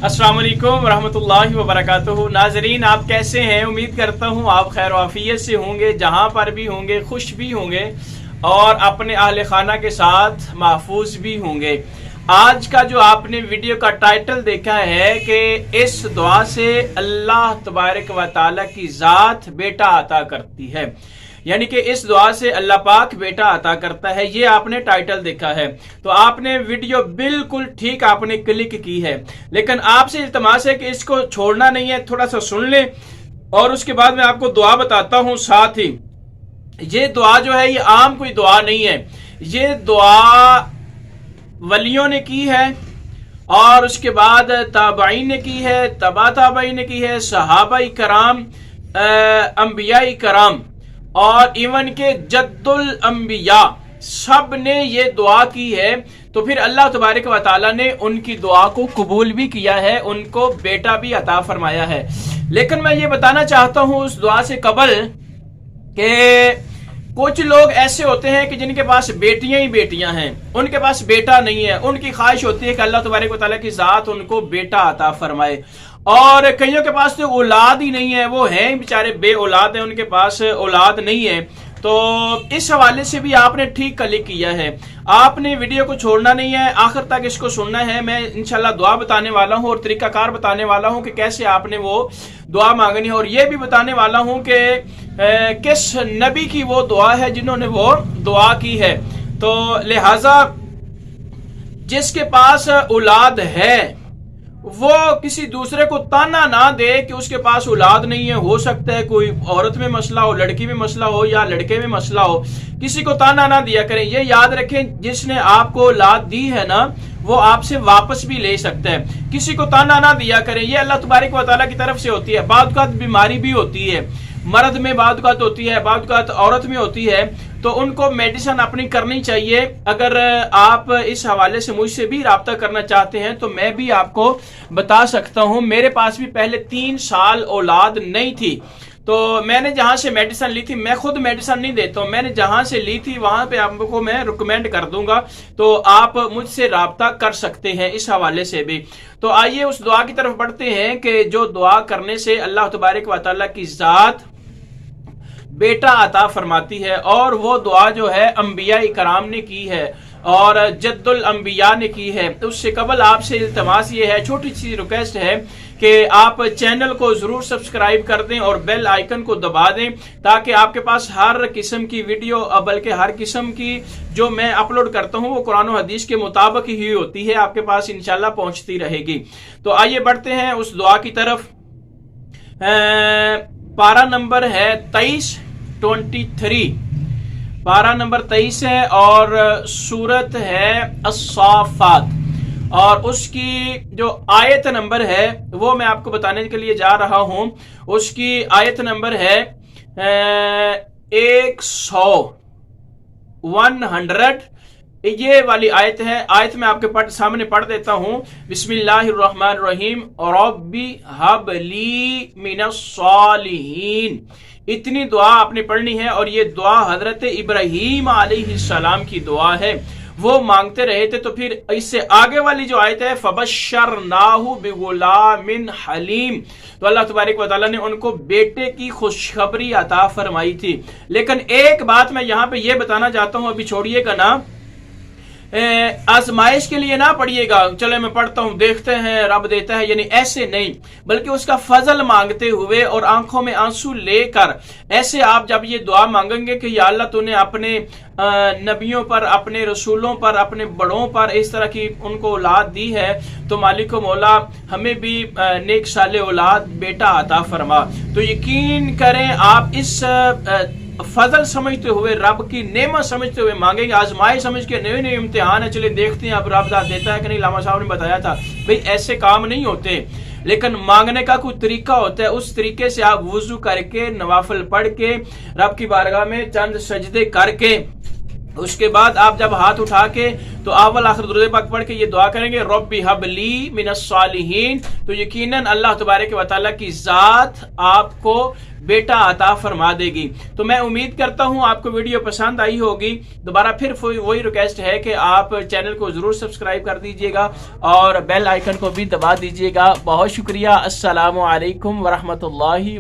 अस्सलाम वालेकुम रहमतुल्लाहि व बरकातुहू। नाजरीन, आप कैसे हैं? उम्मीद करता हूँ आप खैर वाफियत से होंगे, जहाँ पर भी होंगे खुश भी होंगे और अपने अहले खाना के साथ महफूज भी होंगे। आज का जो आपने वीडियो का टाइटल देखा है कि इस दुआ से अल्लाह तबारक व तआला की ज़ात बेटा अता करती है, यानी कि इस दुआ से अल्लाह पाक बेटा अता करता है, ये आपने टाइटल देखा है। तो आपने वीडियो बिल्कुल ठीक आपने क्लिक की है, लेकिन आपसे इल्तमास है कि इसको छोड़ना नहीं है, थोड़ा सा सुन लें और उसके बाद मैं आपको दुआ बताता हूँ। साथ ही ये दुआ जो है ये आम कोई दुआ नहीं है, ये दुआ वलियों ने की है और उसके बाद ताबाइन ने की है, तबा ताबाइन ने की है, सहाबा कराम, अंबिया कराम और इवन के जद्दुल अंबिया सब ने ये दुआ की है। तो फिर अल्लाह तबारक व तआला ने उनकी दुआ को कबूल भी किया है, उनको बेटा भी अता फरमाया है। लेकिन मैं ये बताना चाहता हूँ उस दुआ से कबल कि कुछ लोग ऐसे होते हैं कि जिनके पास बेटियां ही बेटियां हैं, उनके पास बेटा नहीं है, उनकी ख्वाहिश होती है कि अल्लाह तबारक व तआला की ज़ात उनको बेटा अता फरमाए। और कईयों के पास तो औलाद ही नहीं है, वो हैं बेचारे बे औलाद है, उनके पास औलाद नहीं है। तो इस हवाले से भी आपने ठीक क्लिक किया है, आपने वीडियो को छोड़ना नहीं है, आखिर तक इसको सुनना है। मैं इंशाल्लाह दुआ बताने वाला हूँ और तरीकाकार बताने वाला हूँ कि कैसे आपने वो दुआ मांगनी है, और ये भी बताने वाला हूँ कि किस नबी की वो दुआ है जिन्होंने वो दुआ की है। तो लिहाजा जिसके पास औलाद है वो किसी दूसरे को ताना ना दे कि उसके पास औलाद नहीं है। हो सकता है कोई औरत में मसला हो, लड़की में मसला हो या लड़के में मसला हो, किसी को ताना ना दिया करें। ये याद रखें, जिसने आपको औलाद दी है ना वो आपसे वापस भी ले सकता है। किसी को ताना ना दिया करें, ये अल्लाह तबारक व तआला की तरफ से होती है। बाद का बीमारी भी होती है, मर्द में बाद का होती है, बाद का औरत में होती है, तो उनको मेडिसिन अपनी करनी चाहिए। अगर आप इस हवाले से मुझसे भी राब्ता करना चाहते हैं तो मैं भी आपको बता सकता हूं। मेरे पास भी पहले 3 साल औलाद नहीं थी, तो मैंने जहां से मेडिसिन ली थी, मैं खुद मेडिसिन नहीं देता हूं, मैंने जहां से ली थी वहां पे आपको मैं रिकमेंड कर दूंगा, तो आप मुझसे राब्ता कर सकते हैं इस हवाले से भी। तो आइए उस दुआ की तरफ बढ़ते हैं कि जो दुआ करने से अल्लाह तबारक व तआला की ज़ात बेटा अता फरमाती है, और वो दुआ जो है अंबिया कराम ने की है और जद्दुल अंबिया ने की है। तो उससे कबल आपसे इल्तमास ये है, छोटी सी रिक्वेस्ट है कि आप चैनल को जरूर सब्सक्राइब कर दें और बेल आइकन को दबा दें, ताकि आपके पास हर किस्म की वीडियो, बल्कि हर किस्म की जो मैं अपलोड करता हूं वो कुरान और हदीस के मुताबिक ही होती है, आपके पास इंशाल्लाह पहुंचती रहेगी। तो आइए बढ़ते हैं उस दुआ की तरफ। पारा नंबर है 23 पारा नंबर 23 है और सूरत है अस्साफात, और उसकी जो आयत नंबर है वो मैं आपको बताने के लिए जा रहा हूं। उसकी आयत नंबर है 100 ये वाली आयत है। आयत में आपके सामने पढ़ देता हूं। बिस्मिल्लाहिर्रहमानिर्रहीम रब्बी हबली मिनस सालिहीन। इतनी दुआ आपने पढ़नी है, और ये दुआ हजरत इब्राहीम अलैहिस्सलाम की दुआ है, वो मांगते रहे थे। तो फिर इससे आगे वाली जो आयत है फबश्शरनाहु बिगुलामिन हलीम, तो अल्लाह तबारक व तआला ने उनको बेटे की खुशखबरी अता फरमाई थी। लेकिन एक बात मैं यहाँ पे ये बताना चाहता हूँ, अभी छोड़िएगा ना, आजमाइश के लिए ना पढ़िएगा, चले मैं पढ़ता हूं देखते हैं रब देता है, यानी ऐसे नहीं, बल्कि उसका फजल मांगते हुए और आंखों में आंसू लेकर ऐसे आप जब ये दुआ मांगेंगे कि या अल्लाह तूने अपने नबियों पर, अपने रसूलों पर, अपने बड़ों पर इस तरह की उनको औलाद दी है, तो मालिक मौला हमें भी नेक साले औलाद बेटा अता फरमा। तो यकीन करें आप इस फजल समझते हुए, रब की नेमत समझते हुए मांगेंगे। आजमाए समझ के नए नए इम्तिहान है, चले देखते हैं अब रब देता है कि नहीं। लामा साहब ने बताया था भाई ऐसे काम नहीं होते, लेकिन मांगने का कोई तरीका होता है। उस तरीके से आप वुजू करके, नवाफिल पढ़ के, रब की बारगाह में चंद सजदे करके اس کے بعد آپ جب ہاتھ اٹھا کے تو اول آخر درود پاک پڑھ کے یہ دعا کریں گے ربی حب لی من الصالحین، تو یقیناً اللہ تبارک و تعالیٰ کی ذات آپ کو بیٹا عطا فرما دے گی۔ تو میں امید کرتا ہوں آپ کو ویڈیو پسند آئی ہوگی۔ دوبارہ پھر وہی ریکویسٹ ہے کہ آپ چینل کو ضرور سبسکرائب کر دیجئے گا اور بیل آئیکن کو بھی دبا دیجئے گا۔ بہت شکریہ۔ السلام علیکم ورحمۃ اللہ۔